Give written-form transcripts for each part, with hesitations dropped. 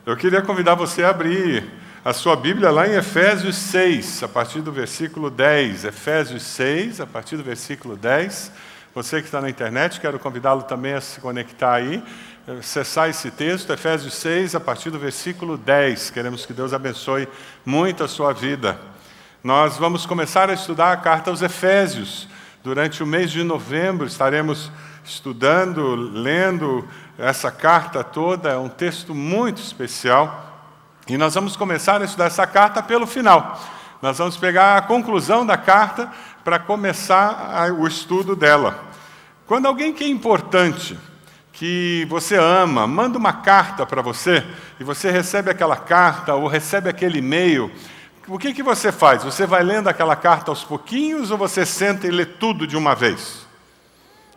Eu queria convidar você a abrir a sua Bíblia lá em Efésios 6, a partir do versículo 10. Efésios 6, a partir do versículo 10. Você que está na internet, quero convidá-lo também a se conectar aí, acessar esse texto, Efésios 6, a partir do versículo 10. Queremos que Deus abençoe muito a sua vida. Nós vamos começar a estudar a carta aos Efésios. Durante o mês de novembro estaremos estudando, lendo essa carta toda. É um texto muito especial. E nós vamos começar a estudar essa carta pelo final. Nós vamos pegar a conclusão da carta para começar o estudo dela. Quando alguém que é importante, que você ama, manda uma carta para você, e você recebe aquela carta ou recebe aquele e-mail, o que você faz? Você vai lendo aquela carta aos pouquinhos ou você senta e lê tudo de uma vez?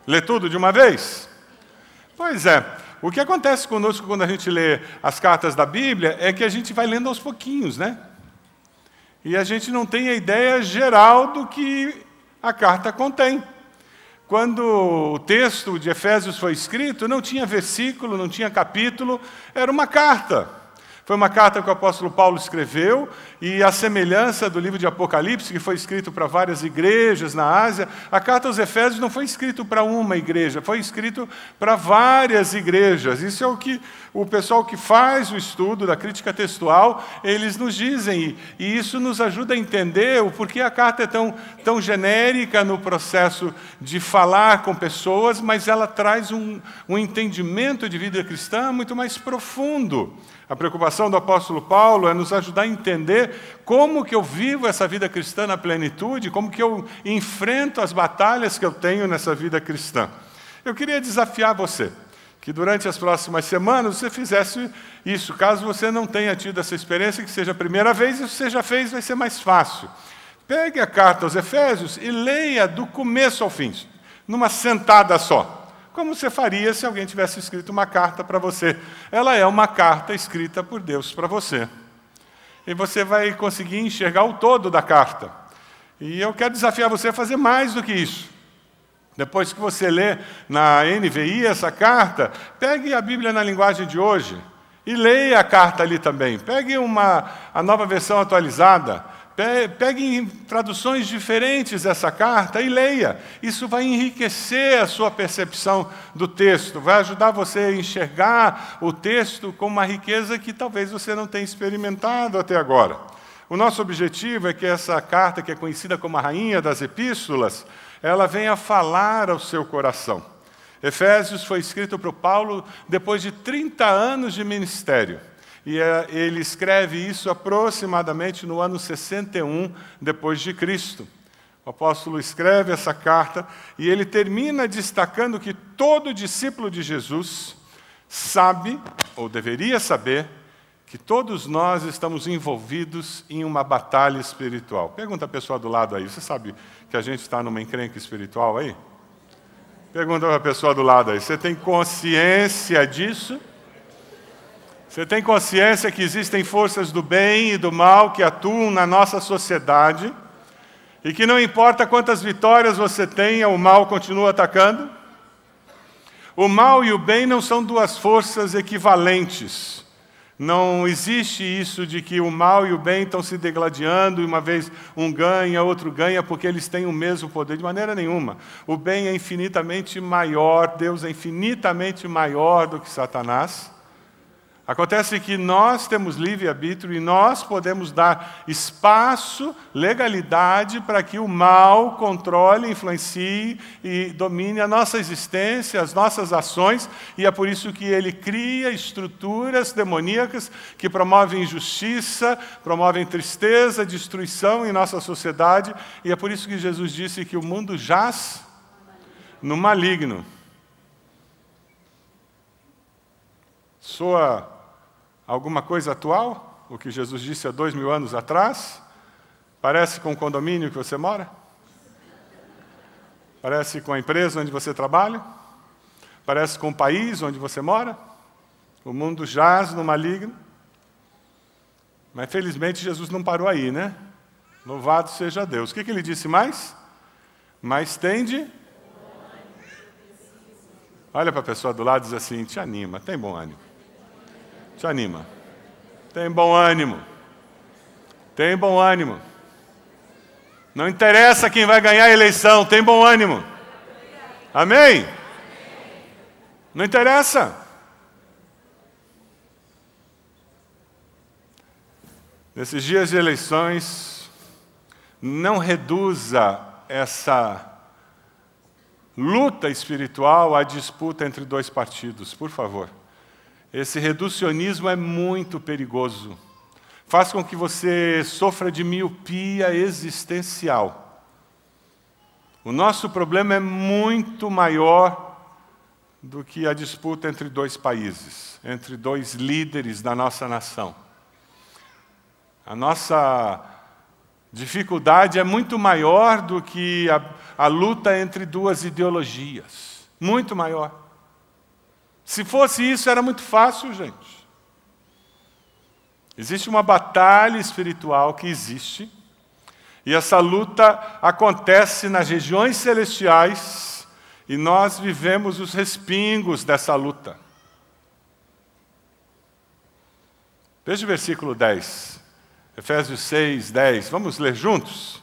Lê tudo de uma vez? Pois é. O que acontece conosco quando a gente lê as cartas da Bíblia é que a gente vai lendo aos pouquinhos, né? E a gente não tem a ideia geral do que a carta contém. Quando o texto de Efésios foi escrito, não tinha versículo, não tinha capítulo, era uma carta. Foi uma carta que o apóstolo Paulo escreveu, e a semelhança do livro de Apocalipse, que foi escrito para várias igrejas na Ásia, a carta aos Efésios não foi escrita para uma igreja, foi escrito para várias igrejas. Isso é o que o pessoal que faz o estudo da crítica textual, eles nos dizem, e isso nos ajuda a entender o porquê a carta é tão genérica no processo de falar com pessoas, mas ela traz um entendimento de vida cristã muito mais profundo. A preocupação do apóstolo Paulo é nos ajudar a entender como que eu vivo essa vida cristã na plenitude, como que eu enfrento as batalhas que eu tenho nessa vida cristã. Eu queria desafiar você, que durante as próximas semanas você fizesse isso. Caso você não tenha tido essa experiência, que seja a primeira vez, e se você já fez, vai ser mais fácil. Pegue a carta aos Efésios e leia do começo ao fim, numa sentada só. Como você faria se alguém tivesse escrito uma carta para você. Ela é uma carta escrita por Deus para você. E você vai conseguir enxergar o todo da carta. E eu quero desafiar você a fazer mais do que isso. Depois que você lê na NVI essa carta, pegue a Bíblia na linguagem de hoje e leia a carta ali também. Pegue a nova versão atualizada. Pegue traduções diferentes dessa carta e leia. Isso vai enriquecer a sua percepção do texto, vai ajudar você a enxergar o texto com uma riqueza que talvez você não tenha experimentado até agora. O nosso objetivo é que essa carta, que é conhecida como a Rainha das Epístolas, ela venha falar ao seu coração. Efésios foi escrito por Paulo depois de 30 anos de ministério. E ele escreve isso aproximadamente no ano 61 depois de Cristo. O apóstolo escreve essa carta e ele termina destacando que todo discípulo de Jesus sabe, ou deveria saber, que todos nós estamos envolvidos em uma batalha espiritual. Pergunta a pessoa do lado aí, você sabe que a gente está numa encrenca espiritual aí? Pergunta a pessoa do lado aí, você tem consciência disso? Você tem consciência que existem forças do bem e do mal que atuam na nossa sociedade e que não importa quantas vitórias você tenha, o mal continua atacando? O mal e o bem não são duas forças equivalentes. Não existe isso de que o mal e o bem estão se degladiando e uma vez um ganha, outro ganha, porque eles têm o mesmo poder. De maneira nenhuma. O bem é infinitamente maior, Deus é infinitamente maior do que Satanás. Acontece que nós temos livre-arbítrio e nós podemos dar espaço, legalidade, para que o mal controle, influencie e domine a nossa existência, as nossas ações, e é por isso que ele cria estruturas demoníacas que promovem injustiça, promovem tristeza, destruição em nossa sociedade, e é por isso que Jesus disse que o mundo jaz no maligno. Soa alguma coisa atual? O que Jesus disse há 2000 anos atrás? Parece com o condomínio que você mora? Parece com a empresa onde você trabalha? Parece com o país onde você mora? O mundo jaz no maligno? Mas felizmente Jesus não parou aí, né? Louvado seja Deus. O que ele disse mais? Mas tende. Olha para a pessoa do lado e diz assim, te anima, tem bom ânimo. Te anima. Tem bom ânimo. Tem bom ânimo. Não interessa quem vai ganhar a eleição, tem bom ânimo. Amém? Não interessa. Nesses dias de eleições, não reduza essa luta espiritual à disputa entre dois partidos, por favor. Esse reducionismo é muito perigoso. Faz com que você sofra de miopia existencial. O nosso problema é muito maior do que a disputa entre dois países, entre dois líderes da nossa nação. A nossa dificuldade é muito maior do que a luta entre duas ideologias. Muito maior. Se fosse isso, era muito fácil, gente. Existe uma batalha espiritual que existe, e essa luta acontece nas regiões celestiais, e nós vivemos os respingos dessa luta. Veja o versículo 10, Efésios 6, 10. Vamos ler juntos?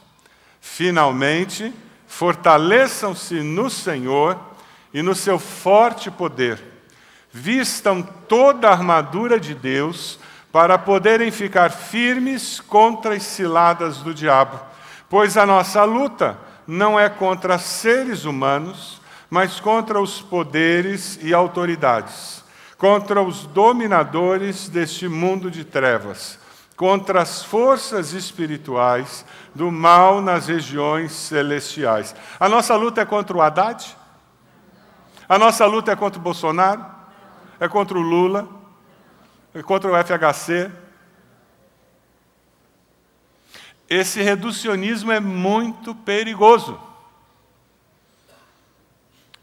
Finalmente, fortaleçam-se no Senhor e no seu forte poder. Vistam toda a armadura de Deus, para poderem ficar firmes contra as ciladas do diabo. Pois a nossa luta não é contra seres humanos, mas contra os poderes e autoridades, contra os dominadores deste mundo de trevas, contra as forças espirituais do mal nas regiões celestiais. A nossa luta é contra o Haddad? A nossa luta é contra o Bolsonaro? É contra o Lula? Contra o FHC. Esse reducionismo é muito perigoso.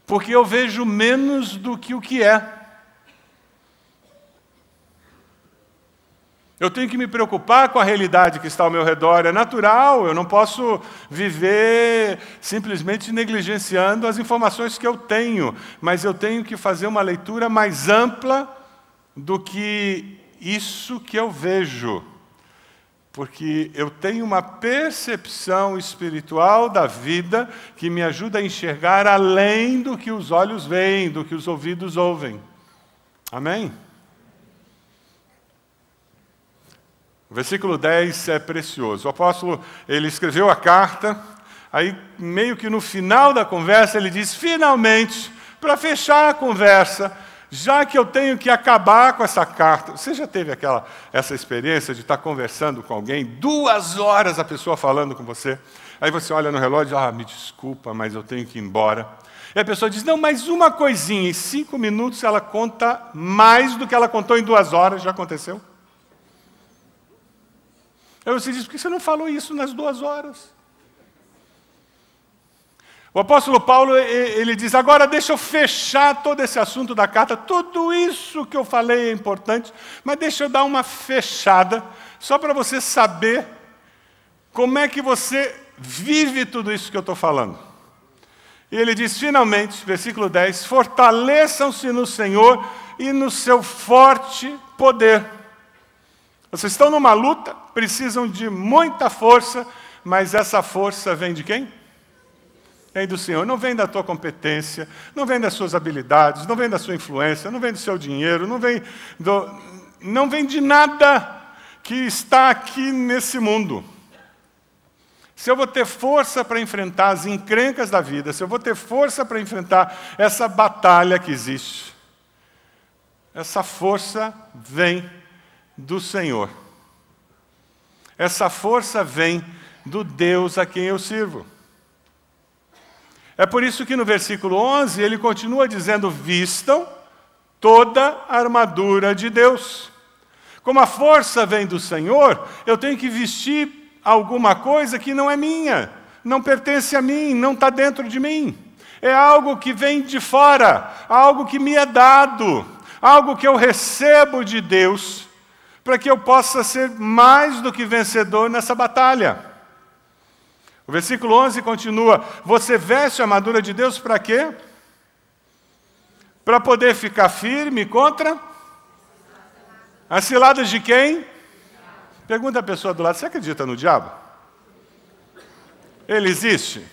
Porque eu vejo menos do que o que é. Eu tenho que me preocupar com a realidade que está ao meu redor. É natural, eu não posso viver simplesmente negligenciando as informações que eu tenho. Mas eu tenho que fazer uma leitura mais ampla do que isso que eu vejo, porque eu tenho uma percepção espiritual da vida que me ajuda a enxergar além do que os olhos veem, do que os ouvidos ouvem. Amém? O versículo 10 é precioso. O apóstolo, ele escreveu a carta, aí meio que no final da conversa ele diz, finalmente, para fechar a conversa, já que eu tenho que acabar com essa carta. Você já teve essa experiência de estar conversando com alguém, 2 horas a pessoa falando com você, aí você olha no relógio, me desculpa, mas eu tenho que ir embora. E a pessoa diz, não, mais uma coisinha, em 5 minutos ela conta mais do que ela contou em 2 horas, já aconteceu? Aí você diz, por que você não falou isso nas 2 horas? O apóstolo Paulo, ele diz, agora deixa eu fechar todo esse assunto da carta, tudo isso que eu falei é importante, mas deixa eu dar uma fechada, só para você saber como é que você vive tudo isso que eu estou falando. E ele diz, finalmente, versículo 10, fortaleçam-se no Senhor e no seu forte poder. Vocês estão numa luta, precisam de muita força, mas essa força vem de quem? Vem do Senhor, não vem da tua competência, não vem das suas habilidades, não vem da sua influência, não vem do seu dinheiro, não vem de nada que está aqui nesse mundo. Se eu vou ter força para enfrentar as encrencas da vida, se eu vou ter força para enfrentar essa batalha que existe, essa força vem do Senhor. Essa força vem do Deus a quem eu sirvo. É por isso que no versículo 11 ele continua dizendo, vistam toda a armadura de Deus. Como a força vem do Senhor, eu tenho que vestir alguma coisa que não é minha, não pertence a mim, não está dentro de mim. É algo que vem de fora, algo que me é dado, algo que eu recebo de Deus, para que eu possa ser mais do que vencedor nessa batalha. O versículo 11 continua, você veste a armadura de Deus para quê? Para poder ficar firme contra as ciladas de quem? Pergunta a pessoa do lado, você acredita no diabo? Ele existe?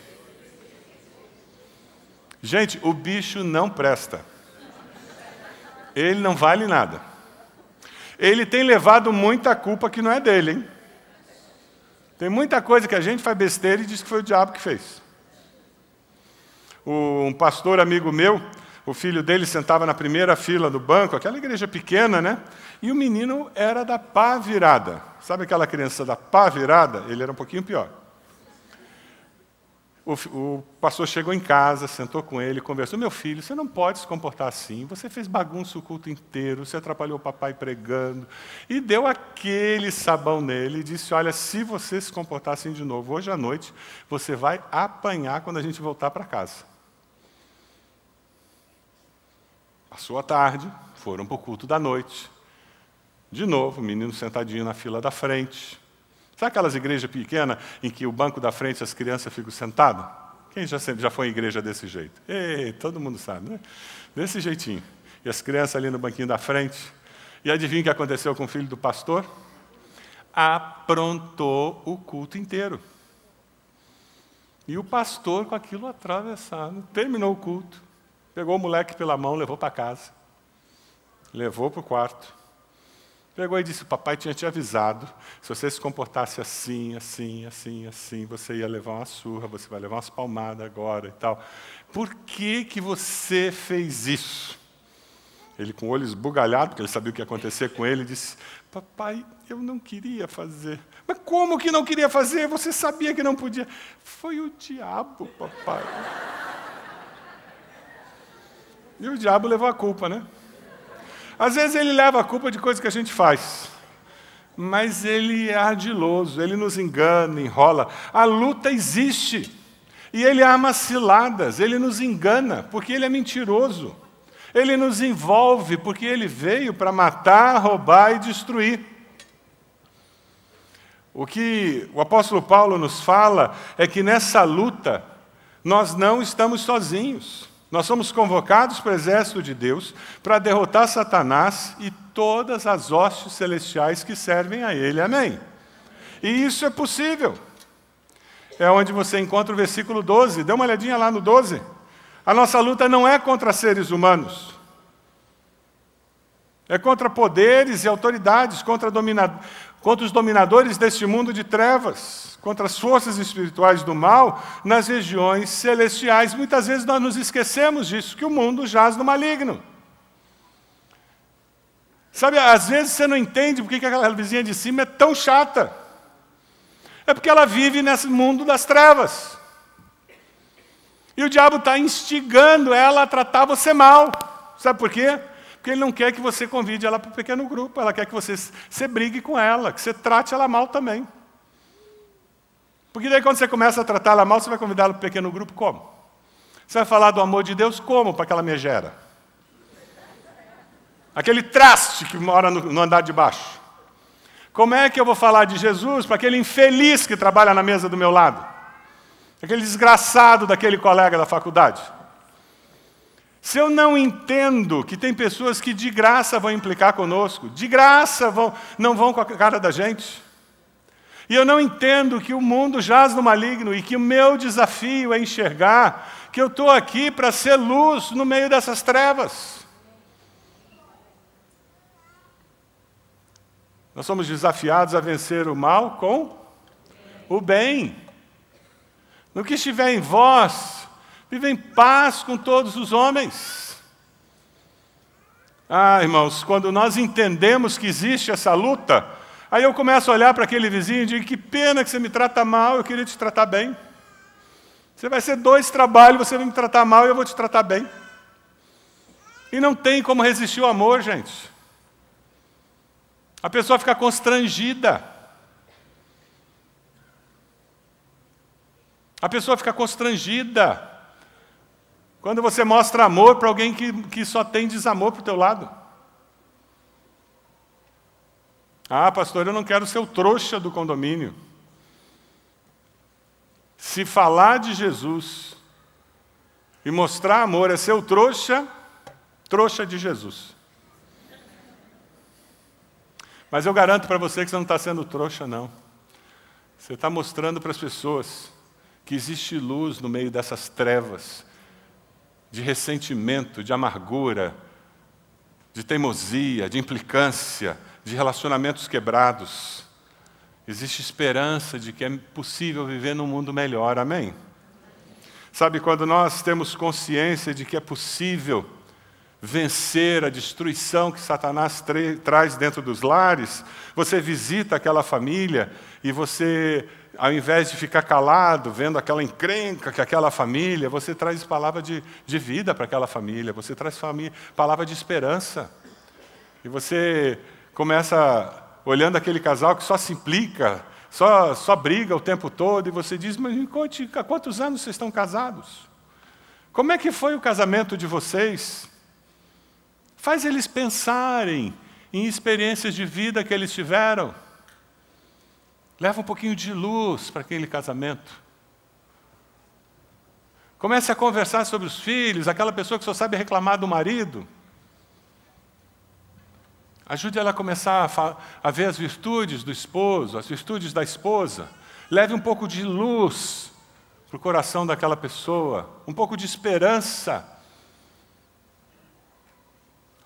Gente, o bicho não presta. Ele não vale nada. Ele tem levado muita culpa que não é dele, hein? Tem muita coisa que a gente faz besteira e diz que foi o diabo que fez. Um pastor amigo meu, o filho dele sentava na primeira fila do banco, aquela igreja pequena, né? E o menino era da pá virada. Sabe aquela criança da pá virada? Ele era um pouquinho pior. O pastor chegou em casa, sentou com ele, conversou. Meu filho, você não pode se comportar assim. Você fez bagunça o culto inteiro, você atrapalhou o papai pregando. E deu aquele sabão nele e disse, olha, se você se comportar assim de novo, hoje à noite, você vai apanhar quando a gente voltar para casa. Passou a tarde, foram para o culto da noite. De novo, o menino sentadinho na fila da frente. Sabe aquelas igrejas pequenas em que o banco da frente as crianças ficam sentadas? Quem já foi em igreja desse jeito? Ei, todo mundo sabe, né? Desse jeitinho. E as crianças ali no banquinho da frente. E adivinha o que aconteceu com o filho do pastor? Aprontou o culto inteiro. E o pastor com aquilo atravessado. Terminou o culto. Pegou o moleque pela mão, levou para casa. Levou para o quarto. Pegou e disse, o papai tinha te avisado, se você se comportasse assim, assim, assim, assim, você ia levar uma surra, você vai levar umas palmadas agora e tal. Por que que você fez isso? Ele com o olho esbugalhado, porque ele sabia o que ia acontecer com ele, disse, papai, eu não queria fazer. Mas como que não queria fazer? Você sabia que não podia. Foi o diabo, papai. E o diabo levou a culpa, né? Às vezes ele leva a culpa de coisas que a gente faz, mas ele é ardiloso, ele nos engana, enrola. A luta existe, e ele arma ciladas, ele nos engana, porque ele é mentiroso. Ele nos envolve, porque ele veio para matar, roubar e destruir. O que o apóstolo Paulo nos fala é que nessa luta nós não estamos sozinhos. Nós somos convocados para o exército de Deus para derrotar Satanás e todas as hostes celestiais que servem a ele. Amém? E isso é possível. É onde você encontra o versículo 12. Dê uma olhadinha lá no 12. A nossa luta não é contra seres humanos. É contra poderes e autoridades, contra os dominadores deste mundo de trevas, contra as forças espirituais do mal nas regiões celestiais. Muitas vezes nós nos esquecemos disso, que o mundo jaz no maligno. Sabe, às vezes você não entende por que aquela vizinha de cima é tão chata. É porque ela vive nesse mundo das trevas. E o diabo está instigando ela a tratar você mal. Sabe por quê? Porque ele não quer que você convide ela para um pequeno grupo, ela quer que você brigue com ela, que você trate ela mal também. Porque daí quando você começa a tratar ela mal, você vai convidar ela para um pequeno grupo como? Você vai falar do amor de Deus como para aquela megera? Aquele traste que mora no andar de baixo. Como é que eu vou falar de Jesus para aquele infeliz que trabalha na mesa do meu lado? Aquele desgraçado daquele colega da faculdade? Se eu não entendo que tem pessoas que de graça vão implicar conosco, de graça não vão com a cara da gente, e eu não entendo que o mundo jaz no maligno e que o meu desafio é enxergar que eu estou aqui para ser luz no meio dessas trevas. Nós somos desafiados a vencer o mal com o bem. No que estiver em vós, vive em paz com todos os homens. Ah, irmãos, quando nós entendemos que existe essa luta, aí eu começo a olhar para aquele vizinho e digo, que pena que você me trata mal, eu queria te tratar bem. Você vai ser 2 trabalhos, você vai me tratar mal e eu vou te tratar bem. E não tem como resistir ao amor, gente. A pessoa fica constrangida. A pessoa fica constrangida quando você mostra amor para alguém que só tem desamor para o teu lado. Ah, pastor, eu não quero ser o trouxa do condomínio. Se falar de Jesus e mostrar amor é ser o trouxa de Jesus. Mas eu garanto para você que você não está sendo trouxa, não. Você está mostrando para as pessoas que existe luz no meio dessas trevas de ressentimento, de amargura, de teimosia, de implicância, de relacionamentos quebrados. Existe esperança de que é possível viver num mundo melhor, amém? Sabe, quando nós temos consciência de que é possível vencer a destruição que Satanás traz dentro dos lares, você visita aquela família e você, ao invés de ficar calado, vendo aquela encrenca que aquela família, você traz palavra de vida para aquela família, você traz palavra de esperança. E você começa olhando aquele casal que só se implica, só briga o tempo todo, e você diz, mas me conte, há quantos anos vocês estão casados? Como é que foi o casamento de vocês? Faz eles pensarem em experiências de vida que eles tiveram. Leva um pouquinho de luz para aquele casamento. Comece a conversar sobre os filhos, aquela pessoa que só sabe reclamar do marido. Ajude ela a começar a ver as virtudes do esposo, as virtudes da esposa. Leve um pouco de luz para o coração daquela pessoa, um pouco de esperança.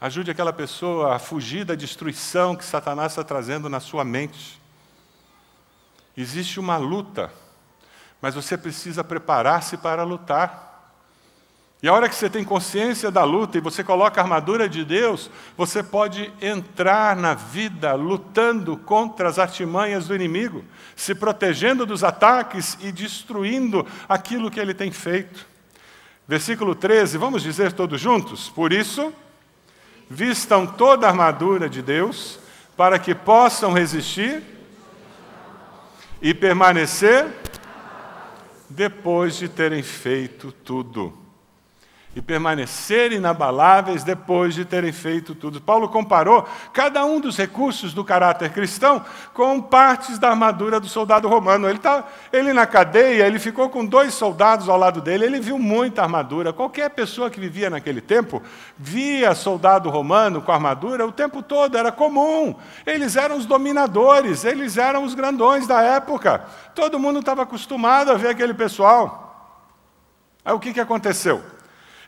Ajude aquela pessoa a fugir da destruição que Satanás está trazendo na sua mente. Existe uma luta, mas você precisa preparar-se para lutar. E a hora que você tem consciência da luta e você coloca a armadura de Deus, você pode entrar na vida lutando contra as artimanhas do inimigo, se protegendo dos ataques e destruindo aquilo que ele tem feito. Versículo 13, vamos dizer todos juntos? Por isso, vistam toda a armadura de Deus, para que possam resistir e permanecer depois de terem feito tudo. E permanecer inabaláveis depois de terem feito tudo. Paulo comparou cada um dos recursos do caráter cristão com partes da armadura do soldado romano. Ele na cadeia, ele ficou com 2 soldados ao lado dele, ele viu muita armadura. Qualquer pessoa que vivia naquele tempo via soldado romano com armadura o tempo todo, era comum. Eles eram os dominadores, eles eram os grandões da época. Todo mundo estava acostumado a ver aquele pessoal. Aí o que aconteceu?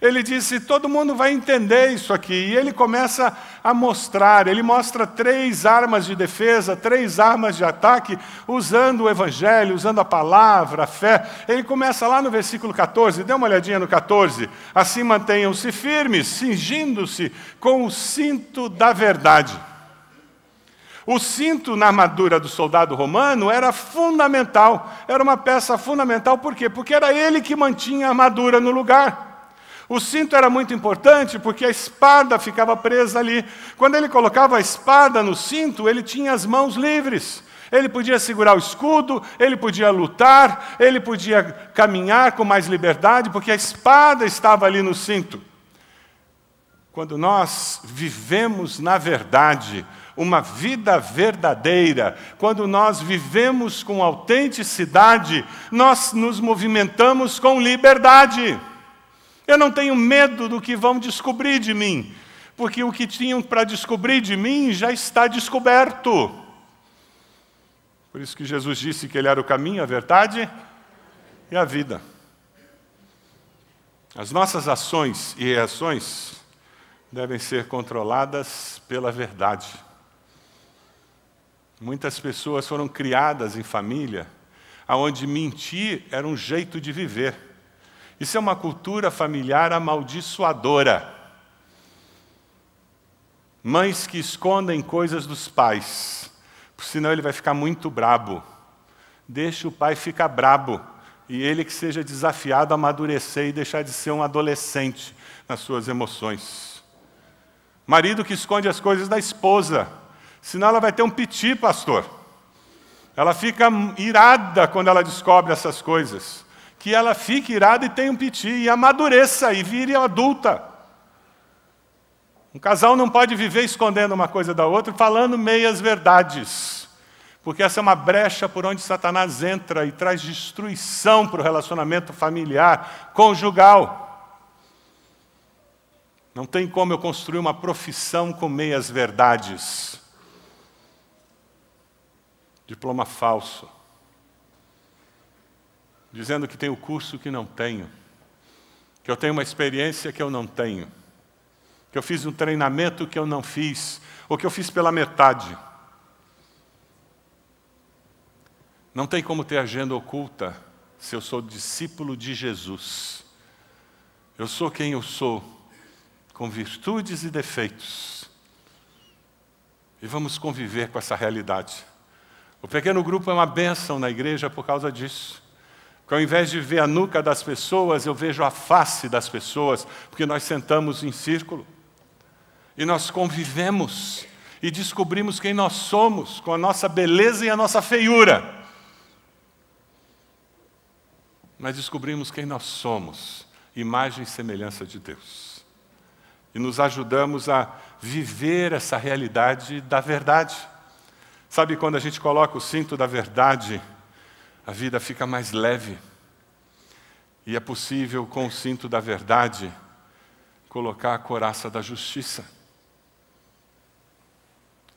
Ele disse, todo mundo vai entender isso aqui. E ele começa a mostrar, ele mostra 3 armas de defesa, 3 armas de ataque, usando o Evangelho, usando a palavra, a fé. Ele começa lá no versículo 14, dê uma olhadinha no 14. Assim mantenham-se firmes, cingindo-se com o cinto da verdade. O cinto na armadura do soldado romano era fundamental, era uma peça fundamental, por quê? Porque era ele que mantinha a armadura no lugar. O cinto era muito importante porque a espada ficava presa ali. Quando ele colocava a espada no cinto, ele tinha as mãos livres. Ele podia segurar o escudo, ele podia lutar, ele podia caminhar com mais liberdade, porque a espada estava ali no cinto. Quando nós vivemos na verdade, uma vida verdadeira, quando nós vivemos com autenticidade, nós nos movimentamos com liberdade. Eu não tenho medo do que vão descobrir de mim, porque o que tinham para descobrir de mim já está descoberto. Por isso que Jesus disse que Ele era o caminho, a verdade e a vida. As nossas ações e reações devem ser controladas pela verdade. Muitas pessoas foram criadas em família, onde mentir era um jeito de viver. Isso é uma cultura familiar amaldiçoadora. Mães que escondem coisas dos pais, senão ele vai ficar muito brabo. Deixa o pai ficar brabo, e ele que seja desafiado a amadurecer e deixar de ser um adolescente nas suas emoções. Marido que esconde as coisas da esposa, senão ela vai ter um piti, pastor. Ela fica irada quando ela descobre essas coisas. Que ela fique irada e tenha um piti, e amadureça, e vire adulta. Um casal não pode viver escondendo uma coisa da outra, falando meias verdades. Porque essa é uma brecha por onde Satanás entra e traz destruição para o relacionamento familiar, conjugal. Não tem como eu construir uma profissão com meias verdades. diploma falso, dizendo que tem o curso que não tenho, que eu tenho uma experiência que eu não tenho, que eu fiz um treinamento que eu não fiz, ou que eu fiz pela metade. Não tem como ter agenda oculta se eu sou discípulo de Jesus. Eu sou quem eu sou, com virtudes e defeitos. E vamos conviver com essa realidade. O pequeno grupo é uma bênção na igreja por causa disso. Porque ao invés de ver a nuca das pessoas, eu vejo a face das pessoas, porque nós sentamos em círculo. E nós convivemos e descobrimos quem nós somos, com a nossa beleza e a nossa feiura. Nós descobrimos quem nós somos, imagem e semelhança de Deus. E nos ajudamos a viver essa realidade da verdade. Sabe, quando a gente coloca o cinto da verdade, a vida fica mais leve. E é possível, com o cinto da verdade, colocar a couraça da justiça.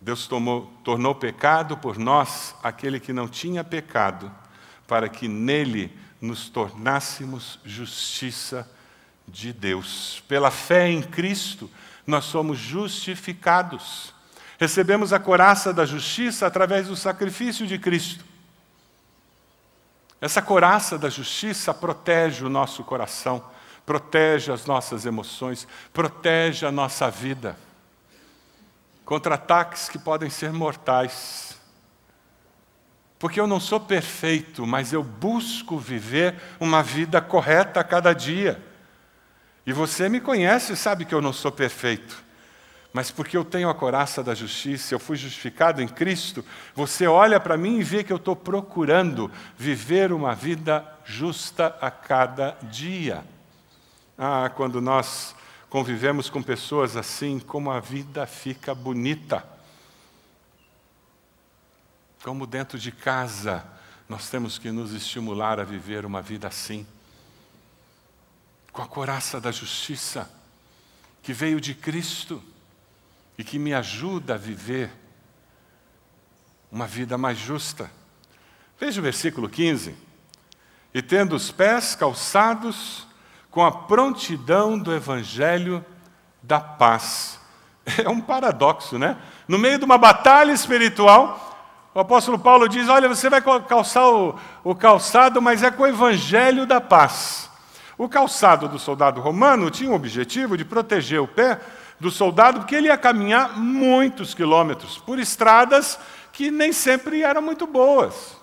Deus tornou pecado por nós aquele que não tinha pecado, para que nele nos tornássemos justiça de Deus. Pela fé em Cristo, nós somos justificados. Recebemos a couraça da justiça através do sacrifício de Cristo. Essa couraça da justiça protege o nosso coração, protege as nossas emoções, protege a nossa vida contra ataques que podem ser mortais. Porque eu não sou perfeito, mas eu busco viver uma vida correta a cada dia. E você me conhece e sabe que eu não sou perfeito. Mas porque eu tenho a couraça da justiça, eu fui justificado em Cristo, você olha para mim e vê que eu estou procurando viver uma vida justa a cada dia. Quando nós convivemos com pessoas assim, como a vida fica bonita. Como dentro de casa, nós temos que nos estimular a viver uma vida assim. Com a couraça da justiça, que veio de Cristo, e que me ajuda a viver uma vida mais justa. Veja o versículo 15. E tendo os pés calçados com a prontidão do evangelho da paz. É um paradoxo, né? No meio de uma batalha espiritual, o apóstolo Paulo diz, olha, você vai calçar o calçado, mas é com o evangelho da paz. O calçado do soldado romano tinha o objetivo de proteger o pé do soldado, porque ele ia caminhar muitos quilômetros por estradas que nem sempre eram muito boas.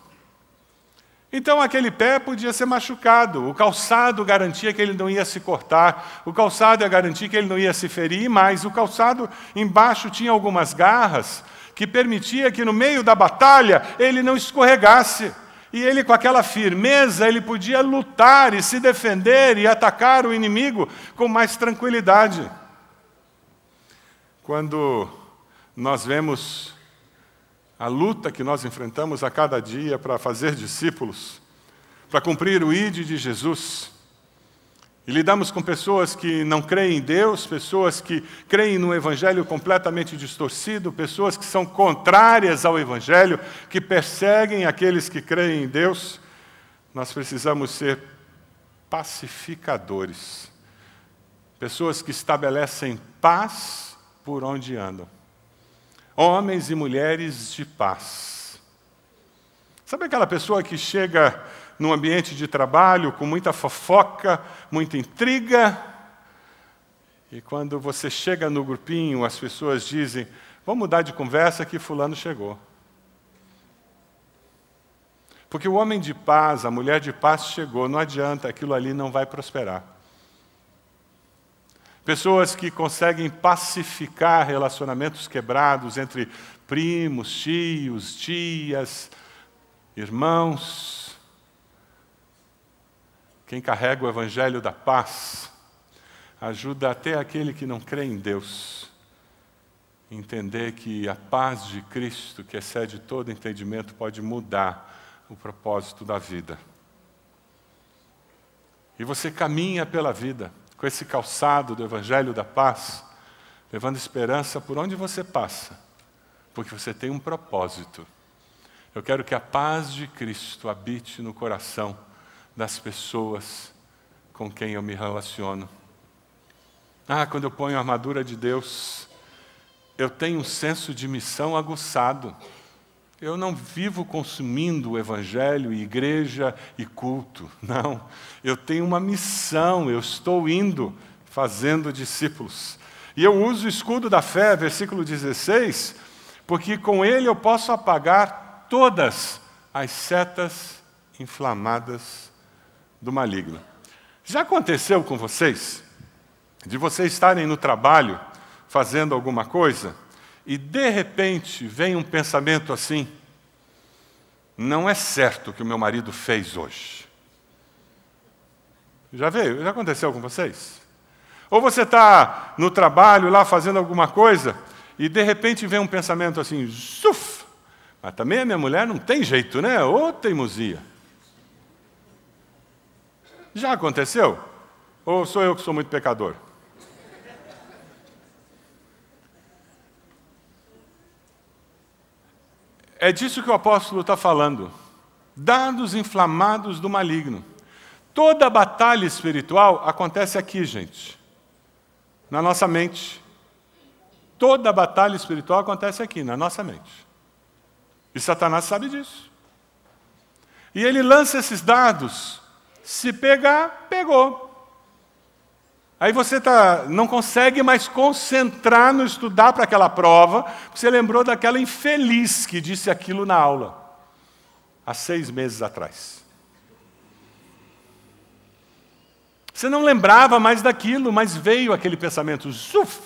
Então aquele pé podia ser machucado, o calçado garantia que ele não ia se cortar, o calçado ia garantir que ele não ia se ferir, mas o calçado embaixo tinha algumas garras que permitia que no meio da batalha ele não escorregasse. E ele, com aquela firmeza, ele podia lutar e se defender e atacar o inimigo com mais tranquilidade. Quando nós vemos a luta que nós enfrentamos a cada dia para fazer discípulos, para cumprir o ID de Jesus, e lidamos com pessoas que não creem em Deus, pessoas que creem num evangelho completamente distorcido, pessoas que são contrárias ao evangelho, que perseguem aqueles que creem em Deus, nós precisamos ser pacificadores. Pessoas que estabelecem paz por onde andam. Homens e mulheres de paz. Sabe aquela pessoa que chega num ambiente de trabalho com muita fofoca, muita intriga, e quando você chega no grupinho, as pessoas dizem, vamos mudar de conversa que fulano chegou. Porque o homem de paz, a mulher de paz chegou, não adianta, aquilo ali não vai prosperar. Pessoas que conseguem pacificar relacionamentos quebrados entre primos, tios, tias, irmãos. Quem carrega o evangelho da paz ajuda até aquele que não crê em Deus a entender que a paz de Cristo, que excede todo entendimento, pode mudar o propósito da vida. E você caminha pela vida com esse calçado do evangelho da paz, levando esperança por onde você passa, porque você tem um propósito. Eu quero que a paz de Cristo habite no coração das pessoas com quem eu me relaciono. Quando eu ponho a armadura de Deus, eu tenho um senso de missão aguçado. Eu não vivo consumindo o evangelho, e igreja e culto. Não, eu tenho uma missão, eu estou indo fazendo discípulos. E eu uso o escudo da fé, versículo 16, porque com ele eu posso apagar todas as setas inflamadas do maligno. Já aconteceu com vocês, de vocês estarem no trabalho, fazendo alguma coisa, e de repente vem um pensamento assim: não é certo o que o meu marido fez hoje. Já veio? Já aconteceu com vocês? Ou você está no trabalho lá fazendo alguma coisa, e de repente vem um pensamento assim, zuf! Mas também a minha mulher não tem jeito, né? Ô teimosia. Já aconteceu? Ou sou eu que sou muito pecador? É disso que o apóstolo está falando. Dardos inflamados do maligno. Toda batalha espiritual acontece aqui, gente. Na nossa mente. Toda batalha espiritual acontece aqui, na nossa mente. E Satanás sabe disso. E ele lança esses dardos. Se pegar, pegou. Aí você não consegue mais concentrar no estudar para aquela prova, você lembrou daquela infeliz que disse aquilo na aula, há 6 meses atrás. Você não lembrava mais daquilo, mas veio aquele pensamento, zuf!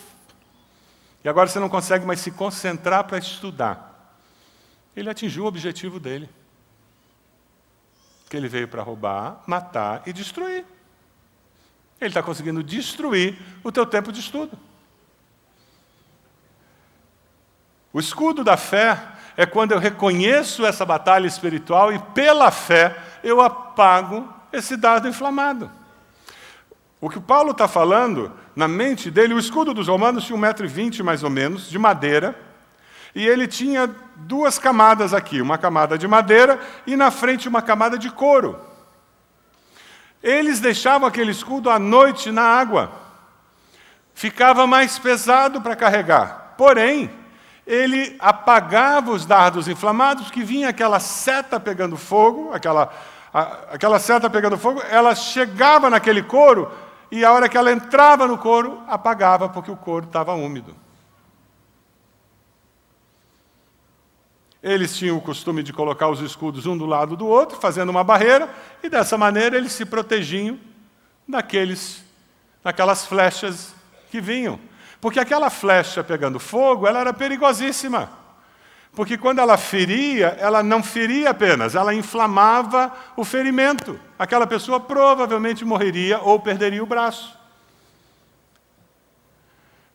E agora você não consegue mais se concentrar para estudar. Ele atingiu o objetivo dele. Que ele veio para roubar, matar e destruir. Ele está conseguindo destruir o teu tempo de estudo. O escudo da fé é quando eu reconheço essa batalha espiritual e, pela fé, eu apago esse dardo inflamado. O que o Paulo está falando, na mente dele, o escudo dos romanos tinha 1,20 m mais ou menos, de madeira, e ele tinha 2 camadas aqui, uma camada de madeira e na frente uma camada de couro. Eles deixavam aquele escudo à noite na água. Ficava mais pesado para carregar. Porém, ele apagava os dardos inflamados, que vinha aquela seta pegando fogo, aquela seta pegando fogo, ela chegava naquele couro, e a hora que ela entrava no couro, apagava, porque o couro estava úmido. Eles tinham o costume de colocar os escudos um do lado do outro, fazendo uma barreira, e dessa maneira eles se protegiam daquelas flechas que vinham. Porque aquela flecha pegando fogo, ela era perigosíssima. Porque quando ela feria, ela não feria apenas, ela inflamava o ferimento. Aquela pessoa provavelmente morreria ou perderia o braço.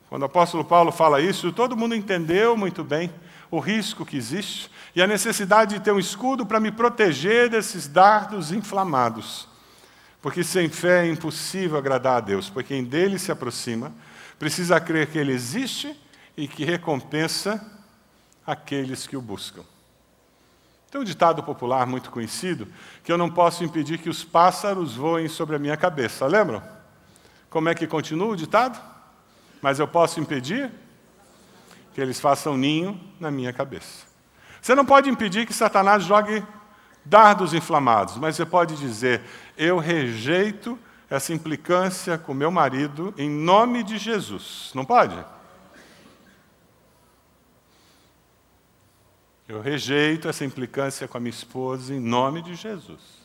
Quando o apóstolo Paulo fala isso, todo mundo entendeu muito bem o risco que existe e a necessidade de ter um escudo para me proteger desses dardos inflamados. Porque sem fé é impossível agradar a Deus, pois quem dele se aproxima precisa crer que ele existe e que recompensa aqueles que o buscam. Tem um ditado popular muito conhecido, que eu não posso impedir que os pássaros voem sobre a minha cabeça. Lembram? Como é que continua o ditado? Mas eu posso impedir que eles façam ninho na minha cabeça. Você não pode impedir que Satanás jogue dardos inflamados, mas você pode dizer: eu rejeito essa implicância com meu marido em nome de Jesus. Não pode? Eu rejeito essa implicância com a minha esposa em nome de Jesus.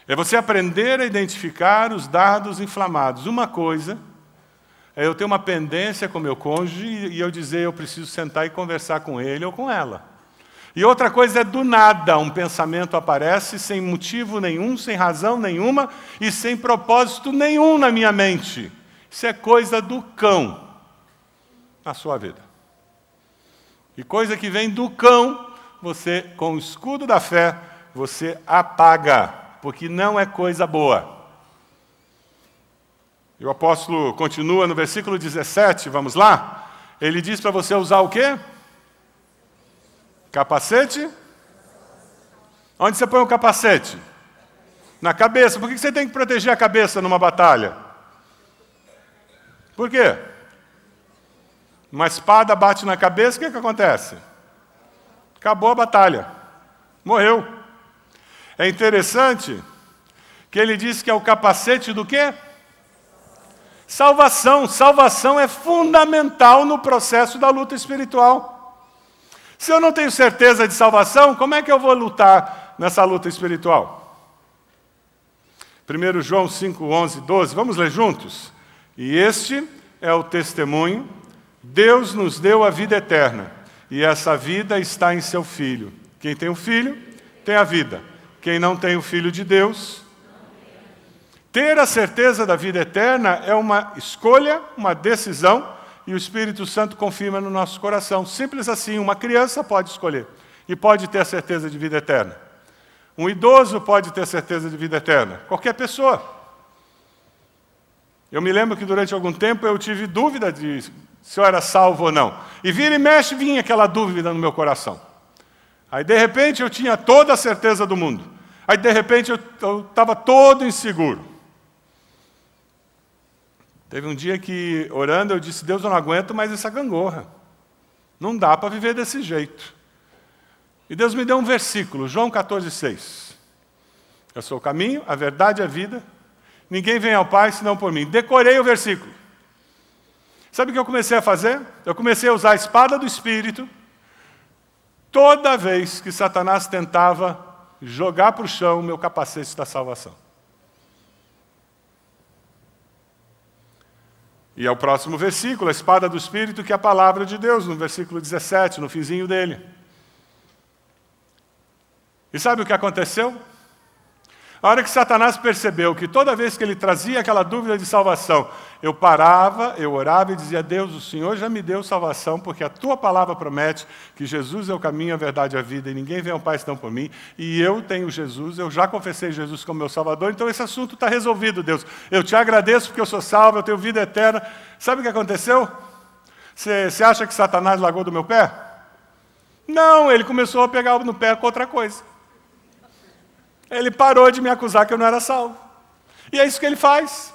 É você aprender a identificar os dardos inflamados. Uma coisa é eu ter uma pendência com meu cônjuge e eu dizer: eu preciso sentar e conversar com ele ou com ela. E outra coisa é, do nada, um pensamento aparece sem motivo nenhum, sem razão nenhuma e sem propósito nenhum na minha mente. Isso é coisa do cão na sua vida. E coisa que vem do cão, você, com o escudo da fé, você apaga, porque não é coisa boa. E o apóstolo continua no versículo 17, vamos lá? Ele diz para você usar o quê? Capacete? Onde você põe o capacete? Na cabeça. Por que você tem que proteger a cabeça numa batalha? Por quê? Uma espada bate na cabeça, o que acontece? Acabou a batalha. Morreu. É interessante que ele diz que é o capacete do quê? Salvação. Salvação é fundamental no processo da luta espiritual. Se eu não tenho certeza de salvação, como é que eu vou lutar nessa luta espiritual? 1 João 5, 11, 12, vamos ler juntos? E este é o testemunho: Deus nos deu a vida eterna, e essa vida está em seu Filho. Quem tem o Filho, tem a vida. Quem não tem o Filho de Deus... Ter a certeza da vida eterna é uma escolha, uma decisão, e o Espírito Santo confirma no nosso coração. Simples assim, uma criança pode escolher e pode ter a certeza de vida eterna. Um idoso pode ter a certeza de vida eterna. Qualquer pessoa. Eu me lembro que durante algum tempo eu tive dúvida de se eu era salvo ou não. E vira e mexe vinha aquela dúvida no meu coração. Aí de repente eu tinha toda a certeza do mundo. Aí de repente eu estava todo inseguro. Teve um dia que, orando, eu disse: Deus, eu não aguento mais essa gangorra. Não dá para viver desse jeito. E Deus me deu um versículo, João 14, 6. Eu sou o caminho, a verdade e a vida. Ninguém vem ao Pai senão por mim. Decorei o versículo. Sabe o que eu comecei a fazer? Eu comecei a usar a espada do Espírito toda vez que Satanás tentava jogar para o chão o meu capacete da salvação. E é o próximo versículo, a espada do Espírito, que é a palavra de Deus, no versículo 17, no finzinho dele. E sabe o que aconteceu? A hora que Satanás percebeu que toda vez que ele trazia aquela dúvida de salvação, eu parava, eu orava e dizia: Deus, o Senhor já me deu salvação, porque a tua palavra promete que Jesus é o caminho, a verdade e a vida, e ninguém vem ao Pai senão por mim, e eu tenho Jesus, eu já confessei Jesus como meu Salvador, então esse assunto está resolvido, Deus. Eu te agradeço porque eu sou salvo, eu tenho vida eterna. Sabe o que aconteceu? Você acha que Satanás largou do meu pé? Não, ele começou a pegar no pé com outra coisa. Ele parou de me acusar que eu não era salvo. E é isso que ele faz.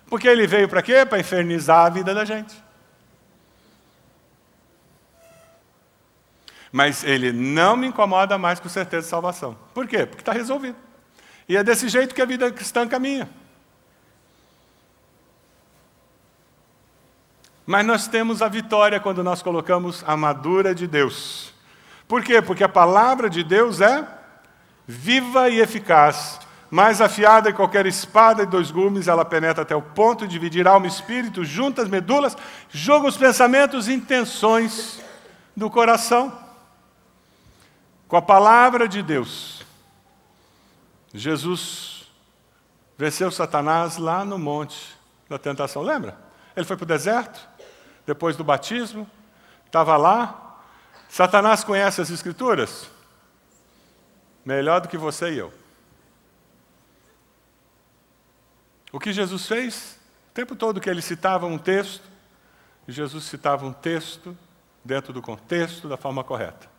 Porque ele veio para quê? Para infernizar a vida da gente. Mas ele não me incomoda mais com certeza de salvação. Por quê? Porque está resolvido. E é desse jeito que a vida cristã caminha. Mas nós temos a vitória quando nós colocamos a armadura de Deus. Por quê? Porque a palavra de Deus é viva e eficaz, mais afiada que qualquer espada de 2 gumes, ela penetra até o ponto de dividir alma e espírito, juntas medulas, julga os pensamentos e intenções do coração. Com a palavra de Deus, Jesus venceu Satanás lá no monte da tentação. Lembra? Ele foi para o deserto, depois do batismo, estava lá. Satanás conhece as Escrituras melhor do que você e eu. O que Jesus fez? O tempo todo que ele citava um texto, Jesus citava um texto dentro do contexto, da forma correta.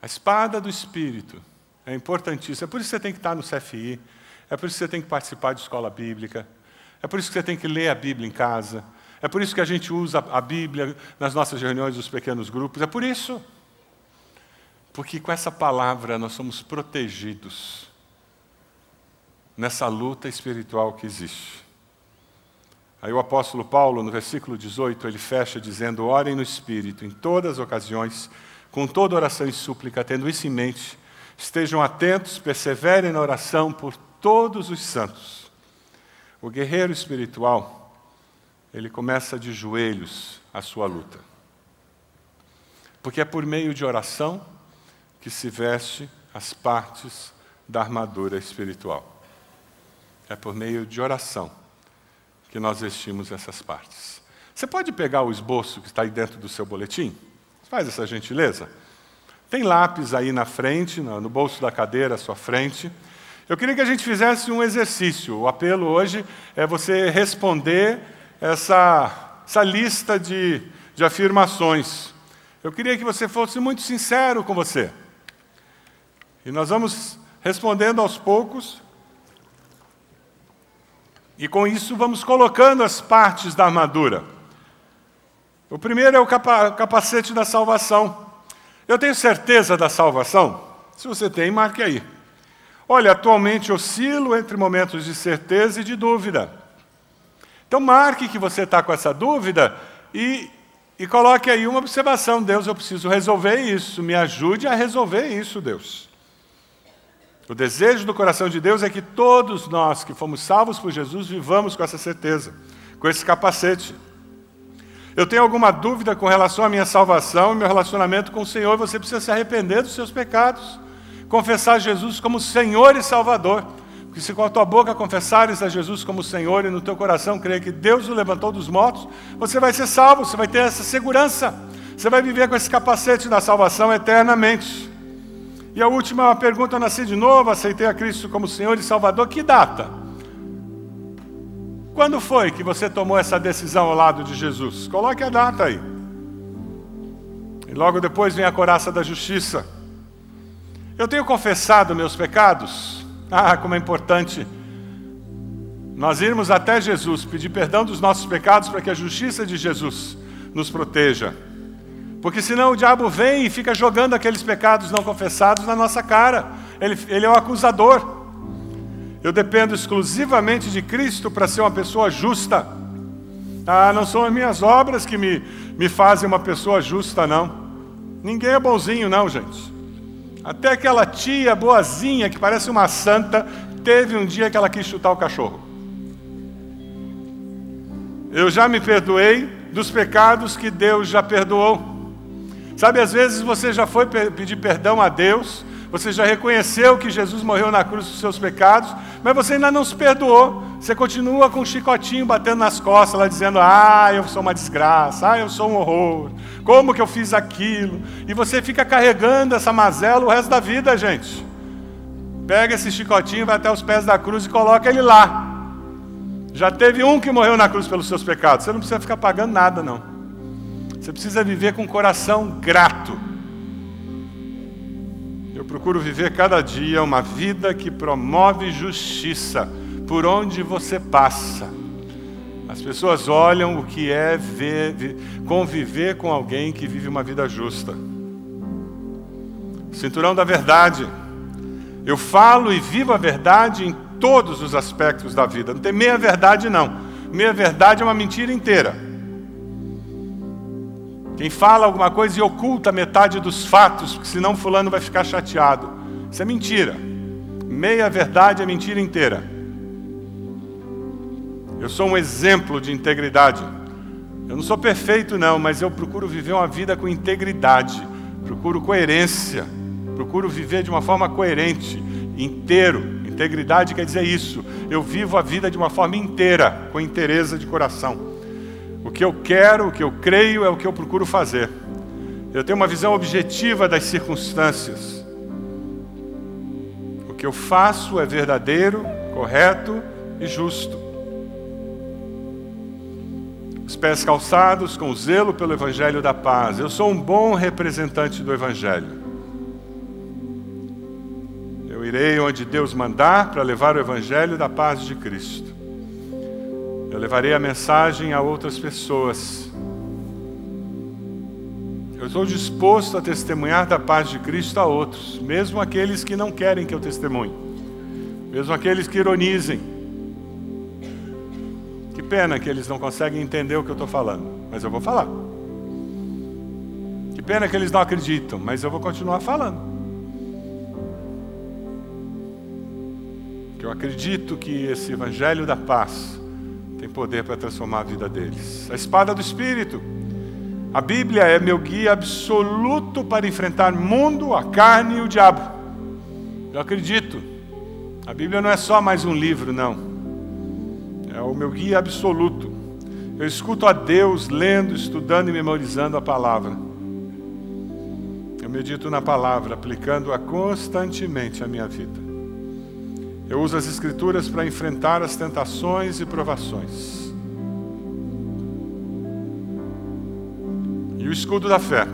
A espada do Espírito é importantíssima. É por isso que você tem que estar no CFI, é por isso que você tem que participar de escola bíblica, é por isso que você tem que ler a Bíblia em casa, é por isso que a gente usa a Bíblia nas nossas reuniões dos pequenos grupos, é por isso. Porque com essa palavra nós somos protegidos nessa luta espiritual que existe. Aí o apóstolo Paulo, no versículo 18, ele fecha dizendo: orem no Espírito, em todas as ocasiões, com toda oração e súplica, tendo isso em mente, estejam atentos, perseverem na oração por todos os santos. O guerreiro espiritual, ele começa de joelhos a sua luta. Porque é por meio de oração que se veste as partes da armadura espiritual. É por meio de oração que nós vestimos essas partes. Você pode pegar o esboço que está aí dentro do seu boletim? Faz essa gentileza. Tem lápis aí na frente, no bolso da cadeira à sua frente. Eu queria que a gente fizesse um exercício. O apelo hoje é você responder essa lista de afirmações. Eu queria que você fosse muito sincero com você. E nós vamos respondendo aos poucos. E com isso vamos colocando as partes da armadura. O primeiro é o capacete da salvação. Eu tenho certeza da salvação? Se você tem, marque aí. Olha, atualmente oscilo entre momentos de certeza e de dúvida. Então marque que você está com essa dúvida e coloque aí uma observação. Deus, eu preciso resolver isso. Me ajude a resolver isso, Deus. O desejo do coração de Deus é que todos nós que fomos salvos por Jesus vivamos com essa certeza, com esse capacete. Eu tenho alguma dúvida com relação à minha salvação e meu relacionamento com o Senhor, você precisa se arrepender dos seus pecados, confessar Jesus como Senhor e Salvador. Porque se com a tua boca confessares a Jesus como Senhor e no teu coração crer que Deus o levantou dos mortos, você vai ser salvo, você vai ter essa segurança. Você vai viver com esse capacete da salvação eternamente. E a última pergunta, eu nasci de novo, aceitei a Cristo como Senhor e Salvador, que data? Quando foi que você tomou essa decisão ao lado de Jesus? Coloque a data aí. E logo depois vem a couraça da justiça. Eu tenho confessado meus pecados? Ah, como é importante nós irmos até Jesus, pedir perdão dos nossos pecados para que a justiça de Jesus nos proteja. Porque senão o diabo vem e fica jogando aqueles pecados não confessados na nossa cara. Ele é o acusador. Eu dependo exclusivamente de Cristo para ser uma pessoa justa. Ah, não são as minhas obras que me fazem uma pessoa justa, não. Ninguém é bonzinho, não, gente. Até aquela tia boazinha, que parece uma santa, teve um dia que ela quis chutar o cachorro. Eu já me perdoei dos pecados que Deus já perdoou. Sabe, às vezes você já foi pedir perdão a Deus, você já reconheceu que Jesus morreu na cruz dos seus pecados, mas você ainda não se perdoou. Você continua com um chicotinho batendo nas costas, lá dizendo, ah, eu sou uma desgraça, ah, eu sou um horror, como que eu fiz aquilo? E você fica carregando essa mazela o resto da vida, gente. Pega esse chicotinho, vai até os pés da cruz e coloca ele lá. Já teve um que morreu na cruz pelos seus pecados, você não precisa ficar pagando nada, não. Você precisa viver com um coração grato. Eu procuro viver cada dia uma vida que promove justiça por onde você passa. As pessoas olham o que é conviver com alguém que vive uma vida justa. Cinturão da verdade. Eu falo e vivo a verdade em todos os aspectos da vida. Não tem meia verdade, não. Meia verdade é uma mentira inteira. Quem fala alguma coisa e oculta metade dos fatos, porque senão fulano vai ficar chateado. Isso é mentira. Meia verdade é mentira inteira. Eu sou um exemplo de integridade. Eu não sou perfeito, não, mas eu procuro viver uma vida com integridade. Procuro coerência. Procuro viver de uma forma coerente, inteiro. Integridade quer dizer isso. Eu vivo a vida de uma forma inteira, com inteireza de coração. O que eu quero, o que eu creio, é o que eu procuro fazer. Eu tenho uma visão objetiva das circunstâncias. O que eu faço é verdadeiro, correto e justo. Os pés calçados com zelo pelo Evangelho da paz. Eu sou um bom representante do Evangelho. Eu irei onde Deus mandar para levar o Evangelho da paz de Cristo. Eu levarei a mensagem a outras pessoas. Eu estou disposto a testemunhar da paz de Cristo a outros, mesmo aqueles que não querem que eu testemunhe, mesmo aqueles que ironizem. Que pena que eles não conseguem entender o que eu estou falando, mas eu vou falar. Que pena que eles não acreditam, mas eu vou continuar falando. Que eu acredito que esse Evangelho da paz tem poder para transformar a vida deles. A espada do Espírito. A Bíblia é meu guia absoluto para enfrentar o mundo, a carne e o diabo. Eu acredito. A Bíblia não é só mais um livro, não. É o meu guia absoluto. Eu escuto a Deus lendo, estudando e memorizando a palavra. Eu medito na palavra, aplicando-a constantemente à minha vida. Eu uso as Escrituras para enfrentar as tentações e provações. E o escudo da fé.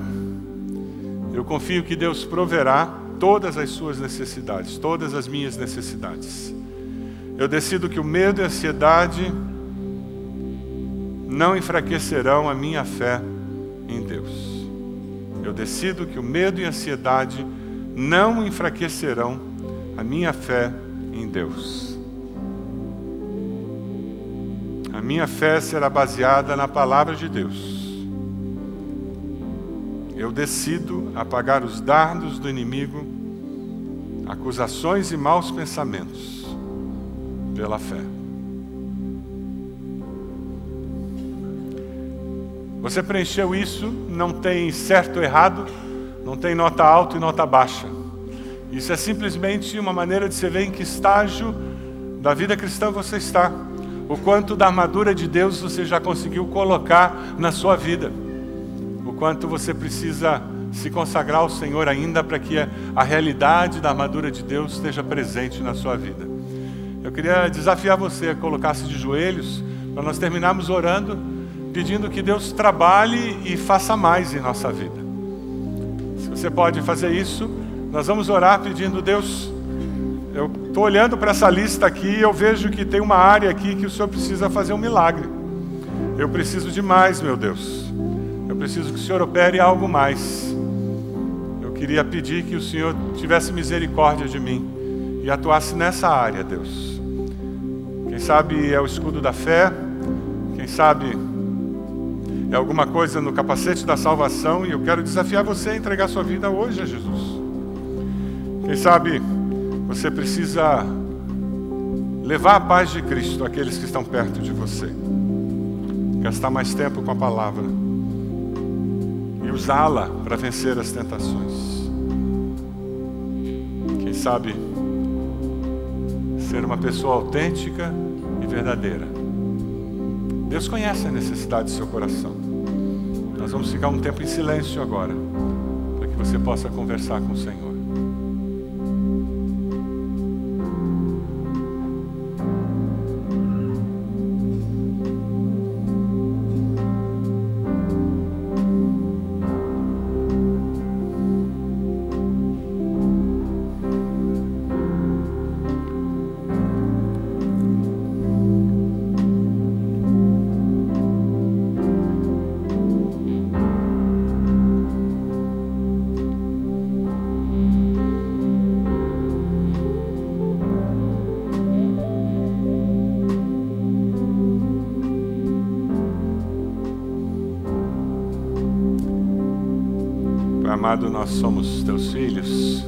Eu confio que Deus proverá todas as suas necessidades, todas as minhas necessidades. Eu decido que o medo e a ansiedade não enfraquecerão a minha fé em Deus. Eu decido que o medo e a ansiedade não enfraquecerão a minha fé em Deus. A minha fé será baseada na palavra de Deus. Eu decido apagar os dardos do inimigo, acusações e maus pensamentos, pela fé. Você preencheu isso, não tem certo ou errado, não tem nota alta e nota baixa. Isso é simplesmente uma maneira de você ver em que estágio da vida cristã você está. O quanto da armadura de Deus você já conseguiu colocar na sua vida. O quanto você precisa se consagrar ao Senhor ainda para que a realidade da armadura de Deus esteja presente na sua vida. Eu queria desafiar você a colocar-se de joelhos para nós terminarmos orando, pedindo que Deus trabalhe e faça mais em nossa vida. Se você pode fazer isso, nós vamos orar pedindo: Deus, eu estou olhando para essa lista aqui e eu vejo que tem uma área aqui que o Senhor precisa fazer um milagre. Eu preciso de mais, meu Deus. Eu preciso que o Senhor opere algo mais. Eu queria pedir que o Senhor tivesse misericórdia de mim e atuasse nessa área, Deus. Quem sabe é o escudo da fé, quem sabe é alguma coisa no capacete da salvação, e eu quero desafiar você a entregar sua vida hoje a Jesus. Quem sabe você precisa levar a paz de Cristo àqueles que estão perto de você. Gastar mais tempo com a palavra e usá-la para vencer as tentações. Quem sabe ser uma pessoa autêntica e verdadeira. Deus conhece a necessidade do seu coração. Nós vamos ficar um tempo em silêncio agora, para que você possa conversar com o Senhor. Amado, nós somos teus filhos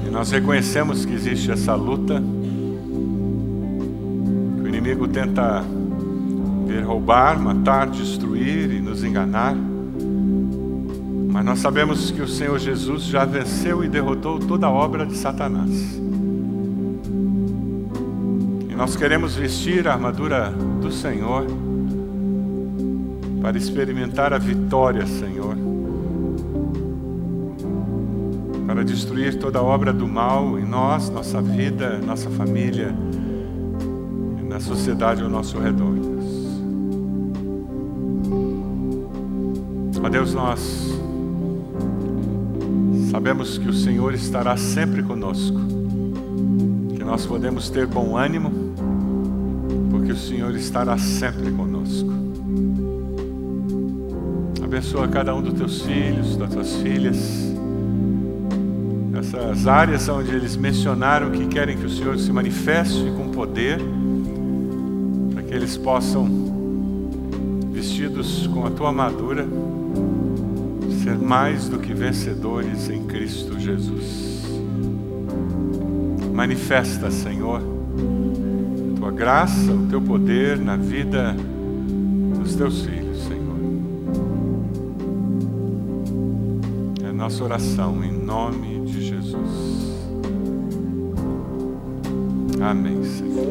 e nós reconhecemos que existe essa luta, que o inimigo tenta vir roubar, matar, destruir e nos enganar, mas nós sabemos que o Senhor Jesus já venceu e derrotou toda a obra de Satanás. E nós queremos vestir a armadura do Senhor para experimentar a vitória, Senhor, para destruir toda a obra do mal em nós, nossa vida, nossa família e na sociedade ao nosso redor, Deus. Ó Deus, nós sabemos que o Senhor estará sempre conosco, que nós podemos ter bom ânimo, porque o Senhor estará sempre conosco. Abençoa cada um dos teus filhos, das tuas filhas, essas áreas onde eles mencionaram que querem que o Senhor se manifeste com poder, para que eles possam, vestidos com a tua armadura, ser mais do que vencedores em Cristo Jesus. Manifesta, Senhor, a tua graça, o teu poder na vida dos teus filhos, Senhor. Nossa oração em nome de Jesus. Amém, Senhor.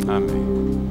Amém.